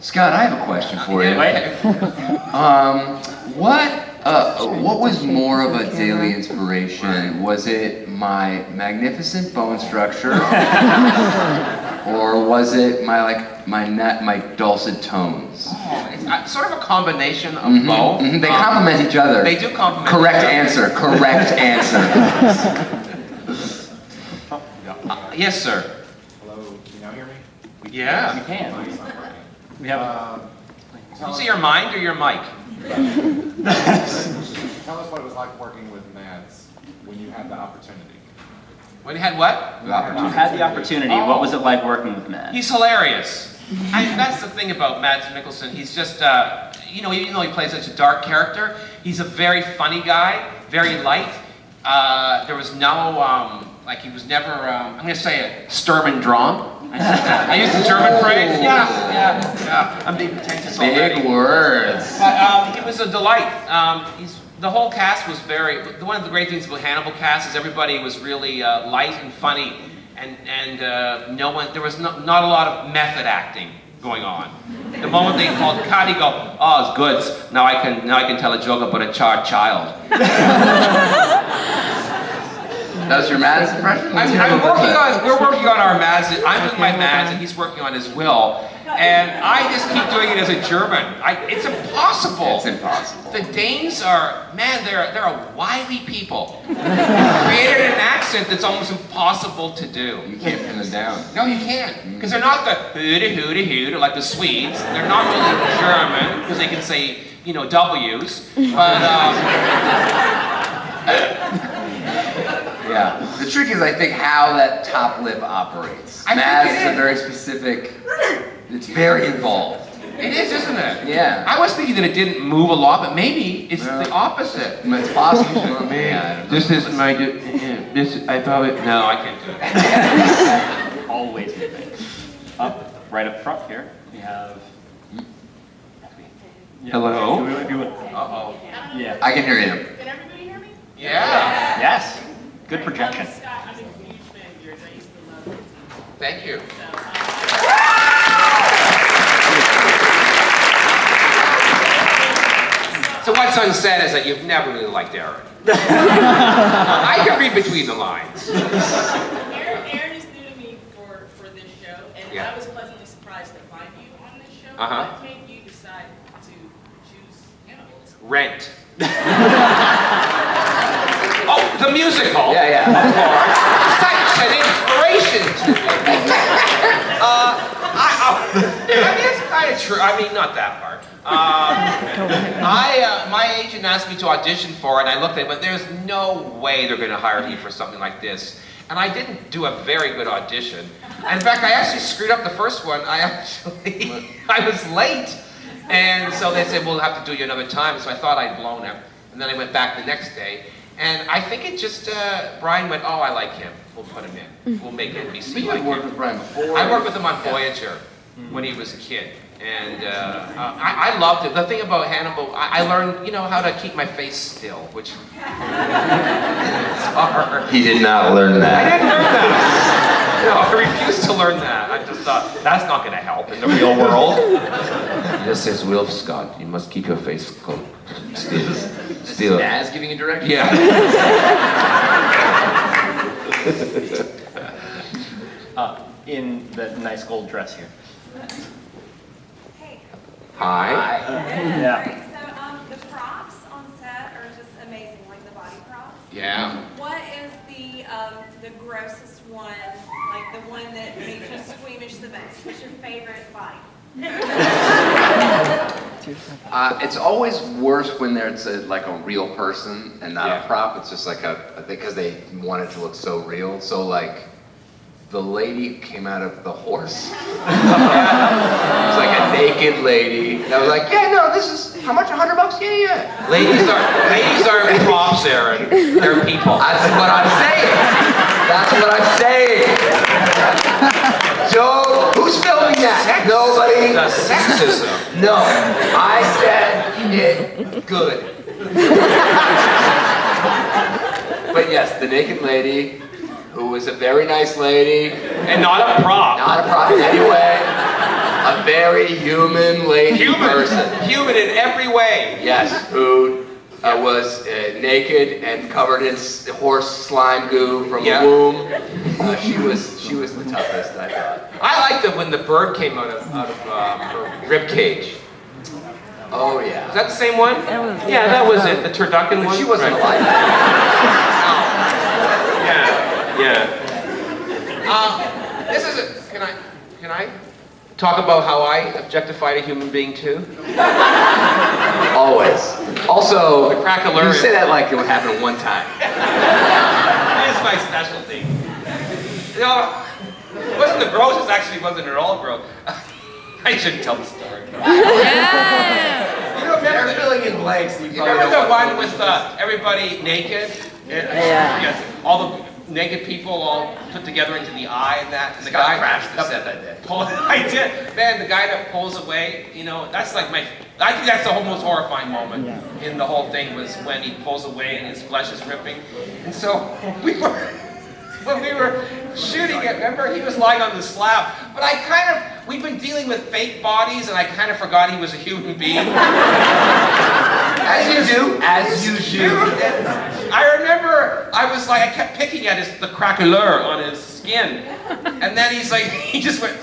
Scott, I have a question for you. What was more of a daily inspiration? Was it my magnificent bone structure, or was it my dulcet tones? It's sort of a combination of both. They complement each other. They do complement. Correct answer. Correct answer. Yes, sir. Hello, can you now hear me? Yeah. You can. We have. Did you say your mind or your mic? Tell us what it was like working with Mads when you had the opportunity. When you had what? You had the opportunity. Oh. What was it like working with Matt? He's hilarious. That's the thing about Mads Mikkelsen. He's just, even though he plays such a dark character, he's a very funny guy, very light. There was no, he was never, I'm going to say it, Sturm und Drang. I used the German phrase. Yeah. I'm being pretentious already. Big words. But he was a delight. The whole cast was one of the great things about Hannibal cast is everybody was really light and funny, and there was not a lot of method acting going on. The moment they called cut, he go, oh, it's good. Now I can tell a joke about a charred child. That was your Mads impression? We're working on our Mads. I'm doing my Mads, and he's working on his Will. And I just keep doing it as a German. It's impossible. It's impossible. The Danes are, man, they're a wily people. Created an accent that's almost impossible to do. You can't pin them down. No, you can't. Because they're not the hooty like the Swedes. They're not really German, because they can say, W's. But, yeah. The trick is, I think, how that top lip operates. Mads is a very specific, it's very involved. It is, isn't it? Yeah. I was thinking that it didn't move a lot, but maybe it's the opposite. It's possible. This isn't my, I thought it, no, I can't do it. Always moving. Right up front here, we have. Hello? If you would. Uh-oh. Yeah. I can hear you. Can everybody hear me? Yeah. Yes. Good projection. Scott, I'm a huge fan of yours. I used to love it. Thank you. So what's unsaid is that you've never really liked Aaron. I can read between the lines. Aaron is new to me for this show, and Yeah. I was pleasantly surprised to find you on this show. Uh-huh. What made you decide to choose Hannibal? Rent. Oh, the musical. Yeah. Of course. Such an inspiration to me. It's kind of true. I mean, not that part. My agent asked me to audition for it, and I looked at it, but there's no way they're going to hire me for something like this. And I didn't do a very good audition. In fact, I actually screwed up the first one. I was late. And so they said, we'll have to do you another time. So I thought I'd blown it. And then I went back the next day. And I think it just, Brian went, oh, I like him. We'll put him in. We'll make NBC But you like had worked him. with Brian before. I worked with him on Voyager when he was a kid. And I loved it. The thing about Hannibal, I learned, how to keep my face still, which is hard. He did not learn I that. didn't learn that. No, I refused to learn that. I just thought, that's not going to help in the real world. This says, Will Scott, you must keep your face still. Mads giving you directions? Yeah. In the nice gold dress here. Hey. Hi. Yeah. Great. So the props on set are just amazing, like the body props. Yeah. What is the grossest one, like the one that made you squeamish the most? What's your favorite body? It's always worse when it's like a real person and not Yeah. a prop. It's just like because they want it to look so real. So like, the lady came out of the horse. It was like a naked lady. And I was like, yeah, no, this is, how much, $100? Yeah. Ladies aren't props, Aaron. They're people. That's what I'm saying. That's what I'm saying. So, who's filming that? Nobody. The sexism. No, I said it good. But yes, the naked lady, who was a very nice lady. And not a prop. Not a prop in any way. A very human lady person. Human in every way. Yes, who was naked and covered in horse slime goo from Yeah. the womb. She was the toughest, I thought. I liked it when the bird came out of her rib cage. Oh yeah. Is that the same one? Yeah, that was it. The turducken one. She wasn't Right. alive. Yeah. This is a. Can I talk about how I objectified a human being too? Always. Also, The crack-a-lurry. you say that like it would happen one time. It's my specialty. You know, it wasn't the gross. It actually wasn't at all gross. I shouldn't tell the story. You remember You're filling in blanks. You remember the one with everybody naked? Yeah. Yes. All the naked people all put together into the eye and that. And the Scott guy crashed the set that day. I did. Man, the guy that pulls away, you know, that's like I think that's the most horrifying moment in the whole thing was when he pulls away and his flesh is ripping. And so when we were shooting it, remember, he was lying on the slab. But we've been dealing with fake bodies, and I kind of forgot he was a human being. As you do. As you do. And I remember, I kept picking at the craquelure on his skin. And then he just went,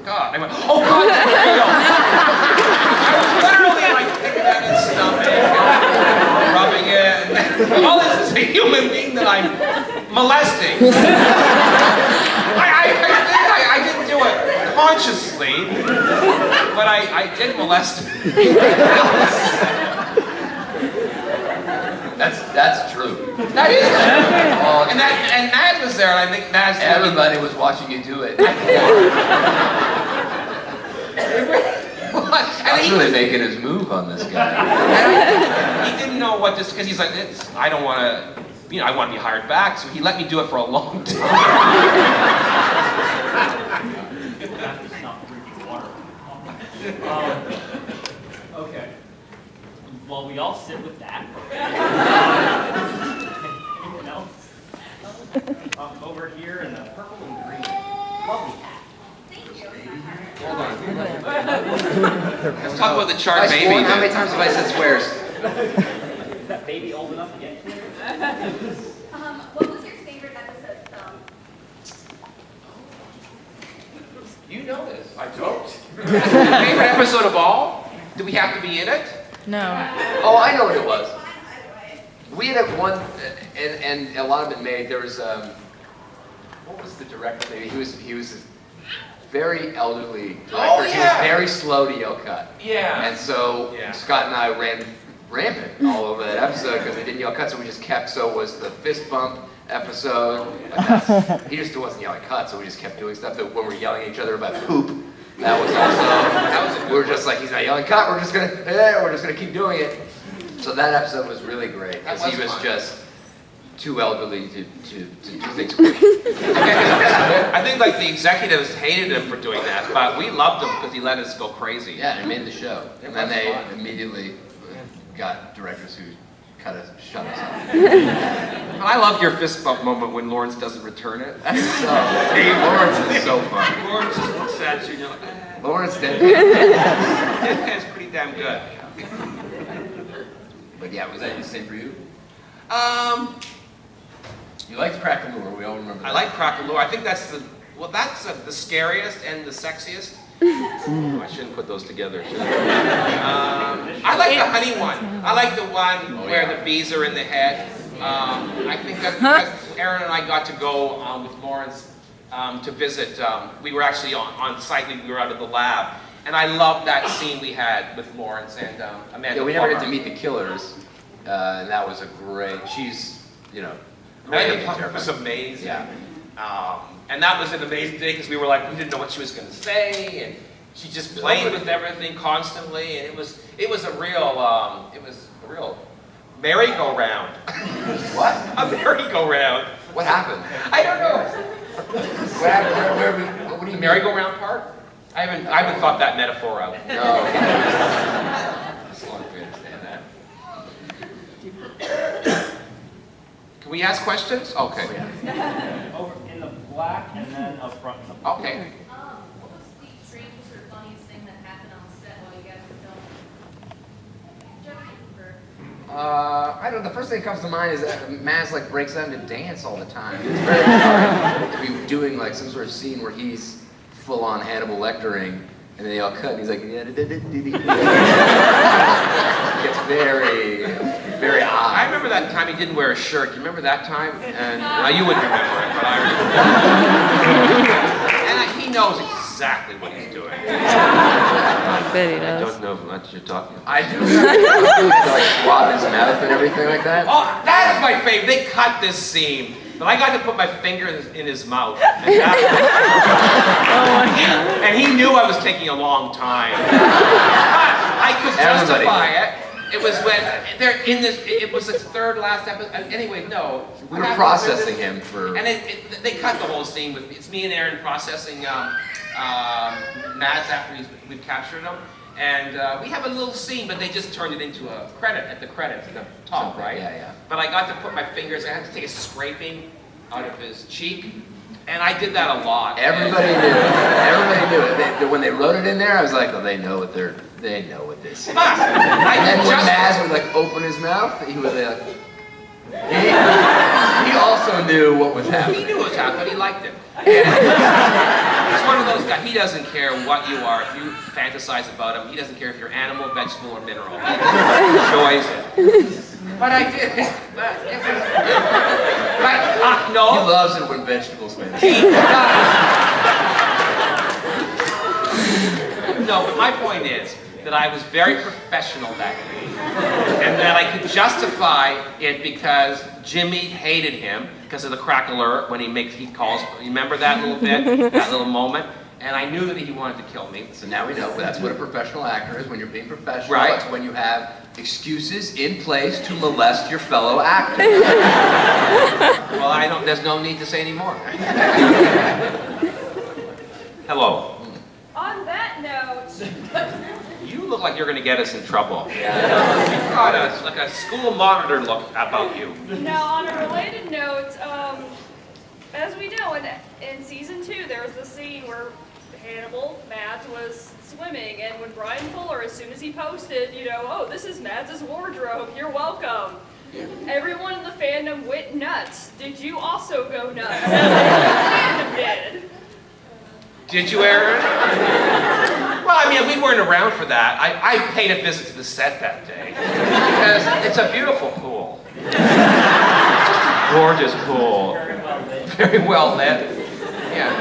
God. I went, oh God, it's real. I was literally like picking at his stomach and rubbing it. And all this is a human being that I'm molesting. I didn't do it consciously, but I did molest him. That's true. That is true. And Mad was there, and I think Mad's Everybody was watching you do it. and He's he really was, making his move on this guy. and he didn't know what this, because he's like, I don't want to, I want to be hired back, so he let me do it for a long time. Okay. Well, we all sit with that. Anyone else? Over here in the purple and green. Lovely hat. Hold on. Let's talk about the chart Nice baby. one. How many times have I said swears? Is that baby old enough to get here? What was your favorite episode film? You know this. I don't. Favorite episode of all? Do we have to be in it? No. Oh, I know what it was. We had one, and a lot of it made. There was what was the director? He was a very elderly director. Oh, He yeah. was very slow to yell cut. Yeah. And so Yeah. Scott and I ran rampant all over that episode because they didn't yell cut, so we just kept. So was the fist bump episode. He just wasn't yelling cut, so we just kept doing stuff that when we're yelling at each other about poop. That was also. We were just like, he's not yelling cut. We're just gonna keep doing it. So that episode was really great because he was fun. just too elderly to do things. I think like the executives hated him for doing that, but we loved him because he let us go crazy. Yeah, and it made the show. And then was they fun. immediately got directors who shut us up. I love your fist bump moment when Lawrence doesn't return it. That's so. Hey, Lawrence is so fun. Lawrence just looks at you and you're like, eh. Lawrence did. It's pretty damn good. But yeah, was that the same for you? You liked Crack-a-Lure, we all remember that. I like Crack-a-Lure. I think that's the scariest and the sexiest. I shouldn't put those together, should I? I like the honey one. I like the one where the bees are in the head. I think that's because Aaron and I got to go with Lawrence to visit. We were actually on site. We were out of the lab. And I loved that scene we had with Lawrence and Amanda. Yeah, we never got Plummer. to meet the killers, and that was a great. She's, Amanda great Plummer was interpreter. amazing. Yeah. And that was an amazing day because we didn't know what she was going to say, and she just played with everything constantly, and it was a real merry-go-round. What? A merry-go-round. What happened? I don't know. What happened? What do you mean? Merry-go-round part? I haven't thought that metaphor out. No. As long as we understand that. Can we ask questions? Okay. Over in the black and then up front in the Okay. What was the strangest or funniest I don't know, the first thing that comes to mind is that Maz like breaks out into dance all the time. It's very hard to be doing like some sort of scene where he's full on Hannibal Lectering, and then they all cut and he's like, it gets very, very odd. I remember that time he didn't wear a shirt. You remember that time? And you wouldn't remember it, but I remember. And he knows exactly what he's doing. I bet he I does. don't know what you're talking about. I do like swab his mouth and everything like that. Oh, that is my favorite. They cut this scene, but I got to put my finger in his mouth. And, and he knew I was taking a long time. But I could justify it. It was when they're in this. It was his third last episode. Anyway, no. We were processing him for. And they cut the whole scene with it's me and Aaron processing Mads after we've captured him, and we have a little scene, but they just turned it into a credit at the credits at the top, right? Yeah, yeah. But I got to put my fingers. I had to take a scraping out of his cheek, and I did that a lot. Everybody knew it. Everybody knew it. When they wrote it in there, I was like, oh, they know what this is. But And then when Maz would like open his mouth, he would like. He also knew what was happening. He knew what was happening, but he liked it. He's one of those guys, he doesn't care what you are. If you fantasize about him, he doesn't care if you're animal, vegetable, or mineral. He enjoys it. But I did. But it was, no. He loves it when vegetables man. He does. No, but my point is that I was very professional that day. And that I could justify it because Jimmy hated him because of the crack alert when he calls. Remember that little bit, that little moment? And I knew that he wanted to kill me. So now we know that's what a professional actor is. When you're being professional, Right. it's when you have excuses in place to molest your fellow actors. Well, there's no need to say any more. Hello. On that note, You look like you're going to get us in trouble. Yeah. You've got like a school monitor look about you. now on a related note, as we know, in season 2, there was the scene where Hannibal, Mads, was swimming, and when Brian Fuller, as soon as he posted, oh, this is Mads' wardrobe, you're welcome. Everyone in the fandom went nuts. Did you also go nuts? As the fandom did. Did you, Aaron? Well, I mean, we weren't around for that. I paid a visit to the set that day because it's a beautiful pool. Just a gorgeous pool. Very well lit. Yeah.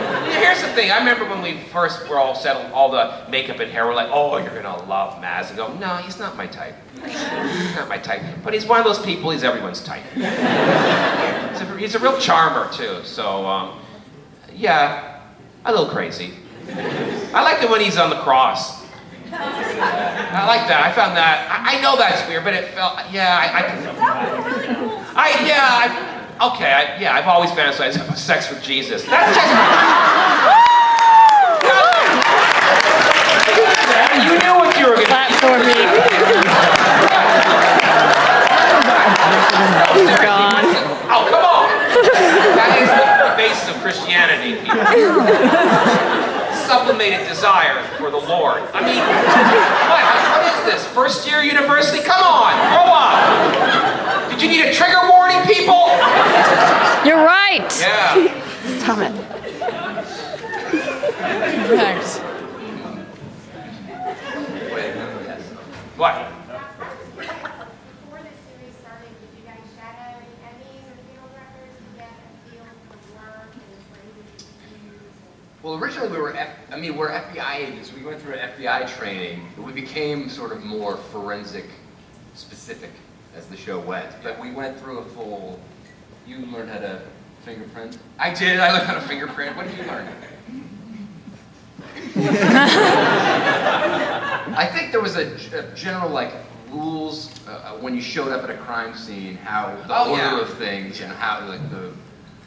Here's the thing. I remember when we first were all settled, all the makeup and hair were like, oh, you're gonna love Maz. And go, no, he's not my type. He's not my type. But he's one of those people. He's everyone's type. He's a real charmer too. So, yeah. A little crazy. I like it when he's on the cross. I like that. I found that. I know that's weird, but it felt. Yeah, I've always fantasized about sex with Jesus. That's just. You knew what you were going to do. Clap for me. He's gone. Oh, come on! That is the basis of Christianity, people. Sublimated desire for the Lord. I mean, what is this? First year university? Come on, grow up! Did you need a trigger warning, people? You're right. Yeah. Stop it. Thanks. Wait, yes. What? Before the series started, did you guys shadow any Emmys or field records to get a feel for work and the phrases you use? Well, originally we're FBI agents. We went through an FBI training, but we became sort of more forensic specific as the show went. But we went through a full. You learned how to fingerprint. I did. I learned how to fingerprint. What did you learn? I think there was a general like rules when you showed up at a crime scene, how the order of things and how like the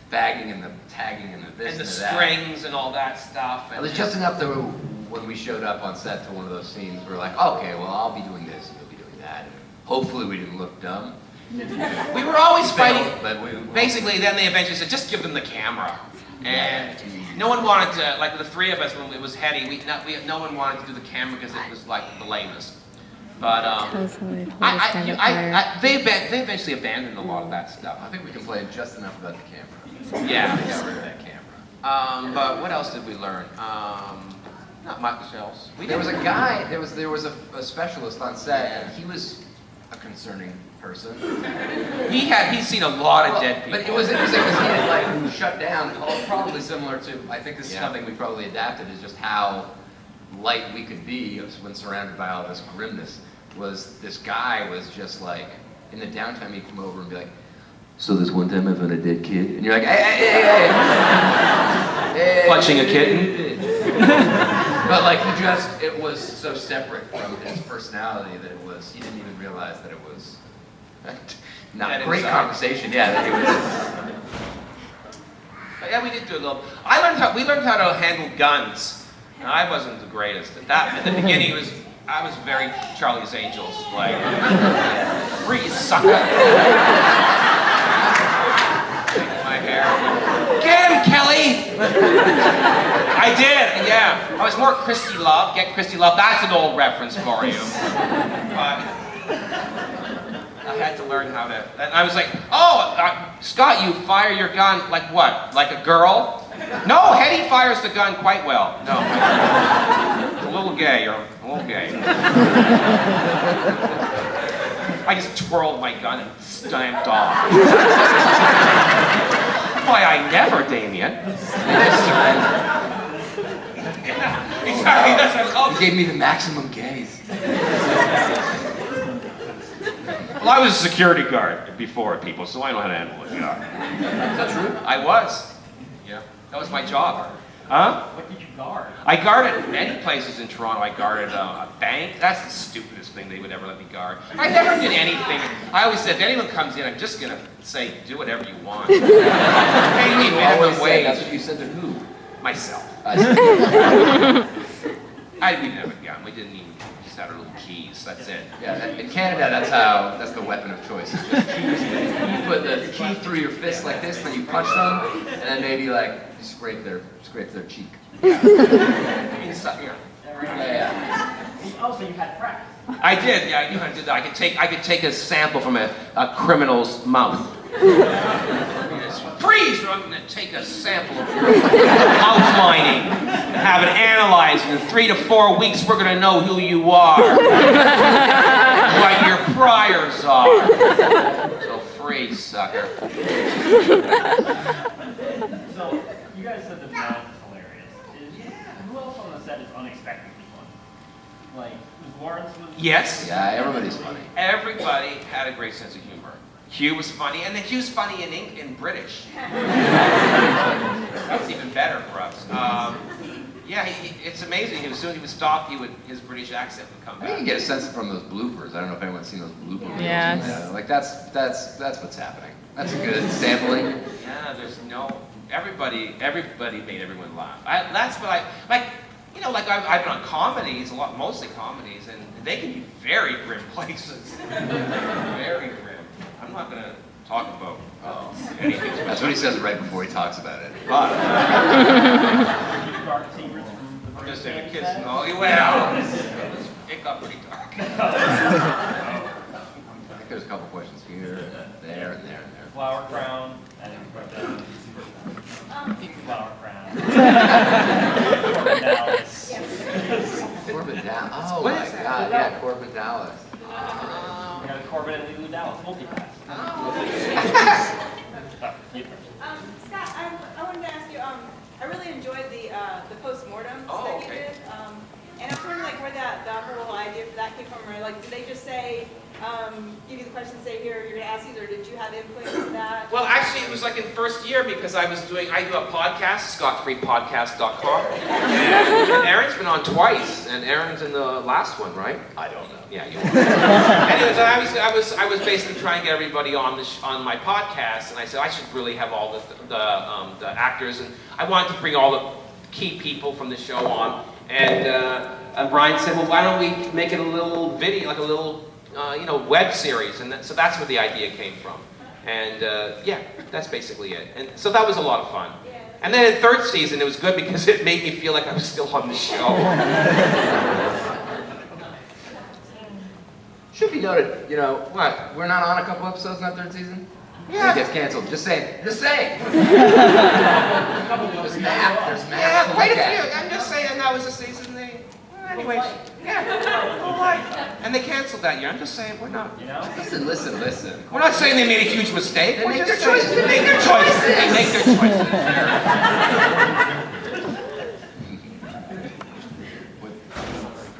bagging and the tagging and the this And the that. strings and all that stuff. It was just enough that when we showed up on set to one of those scenes, we were like, okay, well, I'll be doing this and you'll be doing that. And hopefully we didn't look dumb. We were always fighting. But Basically, then they eventually said, just give them the camera. And no one wanted to, like the three of us, when it was heady, no one wanted to do the camera because it was like the lamest. But Tell somebody to hold a stand-up fire. they eventually abandoned a lot of that stuff. I think we complained just enough about the camera. Yeah. We got rid of that camera. But what else did we learn? Not much else. There was a guy, there was a specialist on set, and he was a concerning person. He's seen a lot of dead people. But it was interesting because he had like shut down, probably similar to, I think this is Yeah. something we probably adapted, is just how light we could be when surrounded by all this grimness. Was this guy was just like, in the downtime he'd come over and be like, so this one time I found a dead kid, and you're like, hey. Clutching a kitten. But like it was so separate from his personality that he didn't even realize that it was not That a great inside. conversation. Yeah, that he was. But yeah, we did do a little. We learned how to handle guns. And I wasn't the greatest at that. At the beginning, I was very Charlie's Angels, like freeze, sucker. My hair. Get him, Kelly! I did, yeah. I was more Christy Love. Get Christy Love. That's an old reference for you. But I had to learn how to. And I was like, Scott, you fire your gun like what? Like a girl? No, Hetty fires the gun quite well. No. It's a little gay. You're a little gay. I just twirled my gun and stamped off. Why, I never, Damien. Exactly, that's what I He gave me the maximum gaze. Well, I was a security guard before, people, so I know how to handle it. Yeah. Is that true? I was. Yeah. That was my job. Huh? What did you guard? I guarded many places in Toronto. I guarded a bank. That's the stupidest thing they would ever let me guard. I never did anything. I always said, if anyone comes in, I'm just going to say, do whatever you want. Pay me minimum wage. That's what you said to who? Myself. I see. We didn't have a gun. We didn't even, we just had our little keys. That's it. Yeah, in Canada, that's the weapon of choice. It's just keys. You put the key through your fist like this, then you punch them, and then maybe like you scrape their cheek. I mean, so, yeah. Yeah. Oh, so you had practice. I did. Yeah, I knew how to do that. I could take a sample from a criminal's mouth. Freeze! I'm going to take a sample of your mouth lining and have it analyzed. In 3 to 4 weeks, we're going to know who you are, what your priors are. So freeze, sucker. So, you guys said the math is hilarious. Who else on the set is unexpectedly funny? Like, Lawrence was... Yes. Yeah, everybody's funny. Everybody had a great sense of humor. Hugh was funny, and then Hugh's funny in British. That's even better for us. Yeah, it's amazing. As soon as he would stop, his British accent would come I think you back. get a sense from those bloopers. I don't know if anyone's seen those blooper reels. Yes. Yeah, like that's what's happening. That's a good sampling. Yeah, there's no. Everybody made everyone laugh. That's what I like. You know, like I've been on comedies, mostly comedies, and they can be very grim places. Very grim. I'm not gonna talk about anything. That's what he says right before he talks about it. But You guard secrets from the I'm just British saying, band kids set? and all. Well, it got pretty dark. I think there's a couple questions here, there, and there, and there. Flower crown, and then flower crown. Corbin Dallas. Corbin Dallas. Oh What my is that? God, yeah, Corbin Dallas. We got Corbin and Lulu Dallas, multi-pass. You first. Scott, I wanted to ask you, I really enjoyed the postmortems Oh, that you okay. did. And I was wondering like where that whole idea for that came from, or like did they just say, give you the question, say here, you're gonna ask these, or did you have input into that? Well, actually, it was like in first year because I do a podcast, scottfreepodcast.com. And Aaron's been on twice, and Aaron's in the last one, right? I don't know. Yeah, you are. Anyways, I was basically trying to get everybody on my podcast, and I said I should really have all the actors, and I wanted to bring all the key people from the show on. And Brian said, well, why don't we make it a little video, like a little web series, and so that's where the idea came from. And yeah, that's basically it. And so that was a lot of fun. And then in third season, it was good because it made me feel like I was still on the show. noted, you know, what? We're not on a couple episodes in that third season? Yeah. It gets canceled. Just saying. Just saying. There's math. There's math. Yeah, quite a few. I'm just saying that was a season they. Anyways, yeah. And they canceled that year. I'm just saying we're not. You know? Listen. We're not saying they made a huge mistake. They We're make just their saying choices. They make their choices. They make their choices.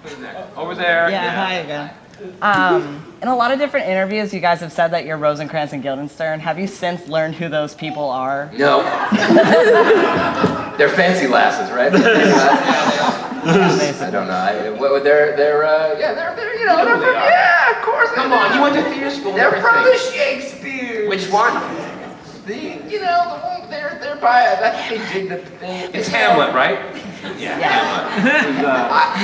Who's next? Over there. Yeah, hi again. In a lot of different interviews, you guys have said that you're Rosencrantz and Guildenstern. Have you since learned who those people are? No. They're fancy lasses, right? I don't know. They're you know, they're from, yeah, of course. Come on, you went to theater school. They're from the Shakespeare. Which one? You know, the one they're by. That's they dig the thing. It's Hamlet, right? Yeah.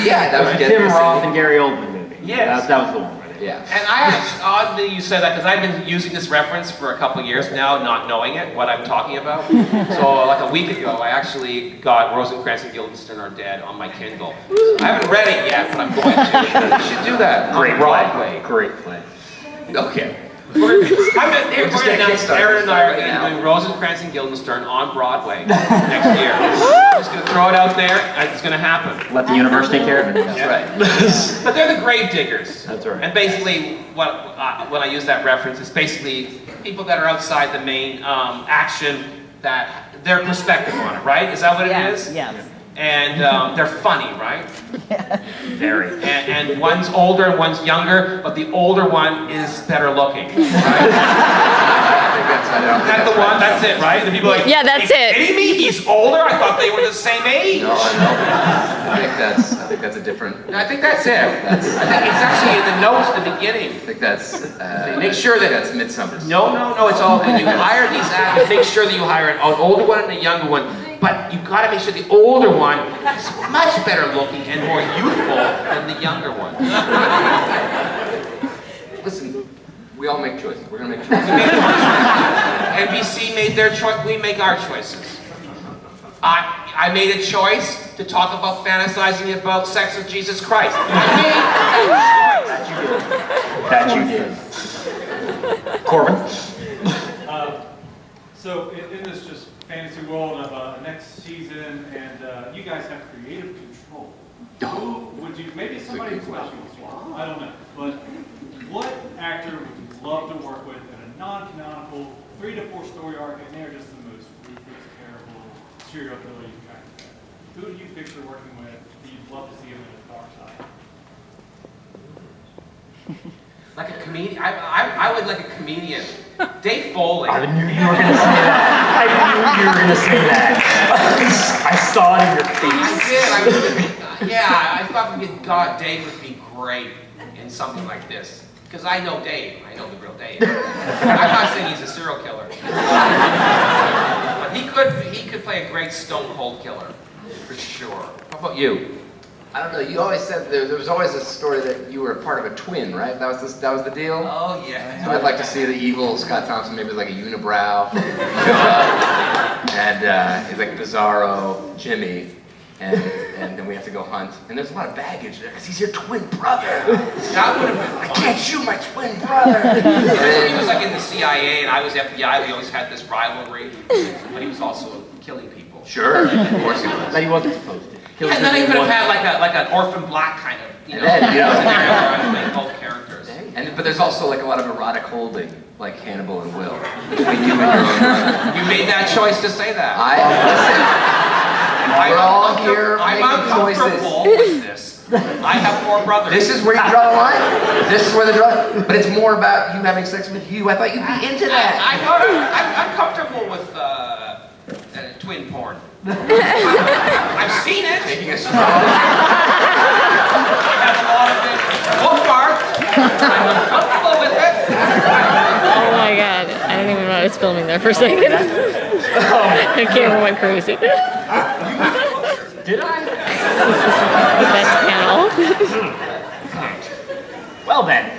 Yeah, that was Tim Roth and Gary Oldman movie. Yes. That was the one. Yeah. And I actually, oddly you said that because I've been using this reference for a couple of years now, not knowing it, what I'm talking about. So like a week ago, I actually got Rosencrantz and Guildenstern Are Dead on my Kindle. I haven't read it yet, but I'm going to. You should do that. Great on Broadway. Great play. Okay. We're going to announce Kickstarter. Aaron and I are going to do Rosencrantz and Guildenstern on Broadway next year. I'm just going to throw it out there, and it's going to happen. Let the universe take care of it. That's right. But they're the grave diggers. That's right. And basically, when I use that reference, it's basically people that are outside the main action, that their perspective on it, right? Is that what it is? Yes. And they're funny, right? Very. And one's older and one's younger, but the older one is better looking, right? That's the one. That's it, right? The people are like, Yeah, that's "Are you it." kidding me? He's older. I thought they were the same age. No. I think that's a different. I think that's it. I think it's actually in the notes at the beginning. I think that's. Make sure that that's Midsummer's. No. It's all. When you hire these actors, make sure that you hire an older one and a younger one. But you got to make sure the older one is much better looking and more youthful than the younger one. Listen, we all make choices. We're gonna make choices. NBC made their choice. We make our choices. I made a choice to talk about fantasizing about sex with Jesus Christ. I made that choice. That you did. Corbin? So in this just fantasy world of next season, and you guys have creative control. Who would you, maybe somebody who's not I don't know, but what actor would you love to work with in a non-canonical 3 to 4 story arc, and they're just the most ruthless, terrible serial killer you can track down? Who do you picture working with that you'd love to see him in a dark side? Like a comedian. I would like a comedian. Dave Foley. I knew you were going to say that. I knew you were going to say that. I saw it in your face. I thought Dave would be great in something like this. Because I know Dave. I know the real Dave. I'm not saying he's a serial killer. But he could play a great stone cold killer. For sure. How about you? I don't know. You always said there was always a story that you were a part of a twin, right? That was the deal. Oh yeah. So I'd like to see the evil Scott Thompson, maybe like a unibrow, and he's like Bizarro, Jimmy, and then we have to go hunt. And there's a lot of baggage there because he's your twin brother. That would have been. I can't shoot my twin brother. He was like in the CIA and I was FBI. We always had this rivalry, but he was also killing people. Sure, of course he was. But he wasn't supposed to. Yeah, and then he could have had like an Orphan Black kind of, And then, scenario both characters. But there's also like a lot of erotic holding, like Hannibal and Will, between you and your own brother. You made that choice to say that. We're all here I'm making choices. uncomfortable with this. I have 4 brothers. This is where you draw the line? This is where the draw. But it's more about you having sex with you. I thought you'd be into that. I'm comfortable with twin porn. I've seen it. Taking a I have a lot of it bookmarked. I'm uncomfortable with it. Oh my god. I don't even know I was filming there for a second. The camera went crazy. Did I? The best panel. Well then.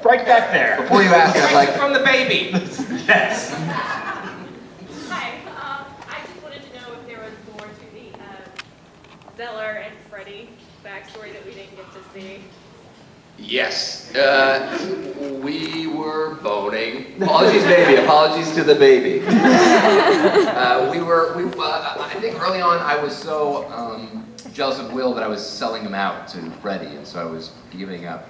Right back there. Before you ask, I'd like... From the baby. Yes. Hi, I just wanted to know if there was more to the Zeller and Freddy backstory that we didn't get to see. Yes, we were boning. Apologies, baby. Apologies to the baby. I think early on I was so jealous of Will that I was selling him out to Freddie, and so I was giving up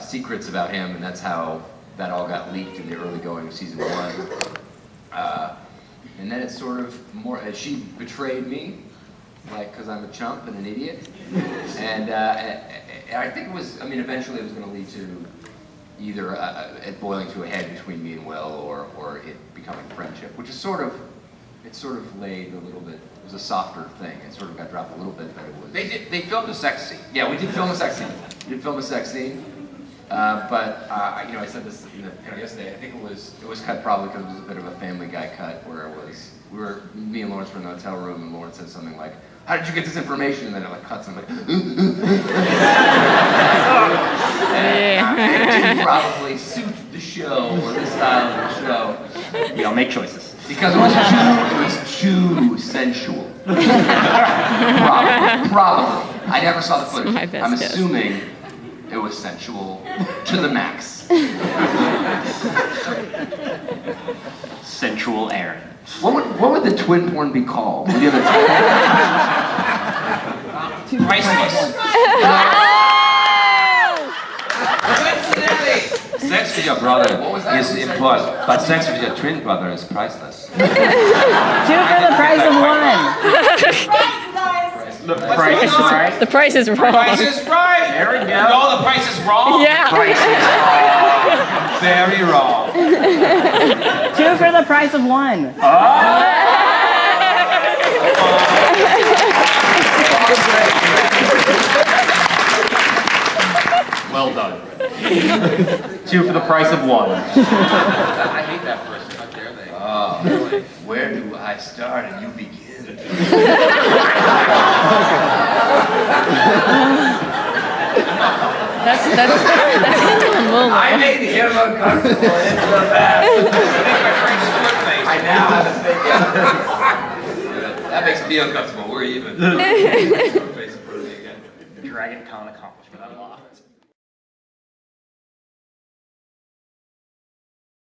secrets about him, and that's how that all got leaked in the early going of season 1. And then it's sort of more, she betrayed me, like, because I'm a chump and an idiot. And I think it was, eventually it was going to lead to either it boiling to a head between me and Will, or it becoming friendship, which is sort of laid a little bit. It was a softer thing. It sort of got dropped a little bit, but it was. They filmed a sex scene. Yeah, we did film a sex scene. But I said this yesterday. I think it was cut probably because it was a bit of a Family Guy cut, where me and Lawrence were in the hotel room, and Lawrence said something like, "How did you get this information?" And then it like cuts, and I'm like, it didn't probably suit the show or the style of the show. Make choices. Because it was too sensual. Probably. I never saw the footage. my best I'm guess. assuming it was sensual to the max. Sensual Aaron. What would the twin porn be called? Would you have a Priceless. Sex with your brother is important, but sex with your twin brother is priceless. 2 for the price of 1. The price is right. The price is wrong. Price is right. There we go. No, the price is wrong. Yeah. Price is Very wrong. 2 for the price of 1. well done. 2 for the price of 1. I hate that person. How dare they? Oh, where do I start and you begin? That's into a moment. I made him uncomfortable. It's the best. I now have a thing. That makes me uncomfortable. We're even. Dragon Con accomplishment.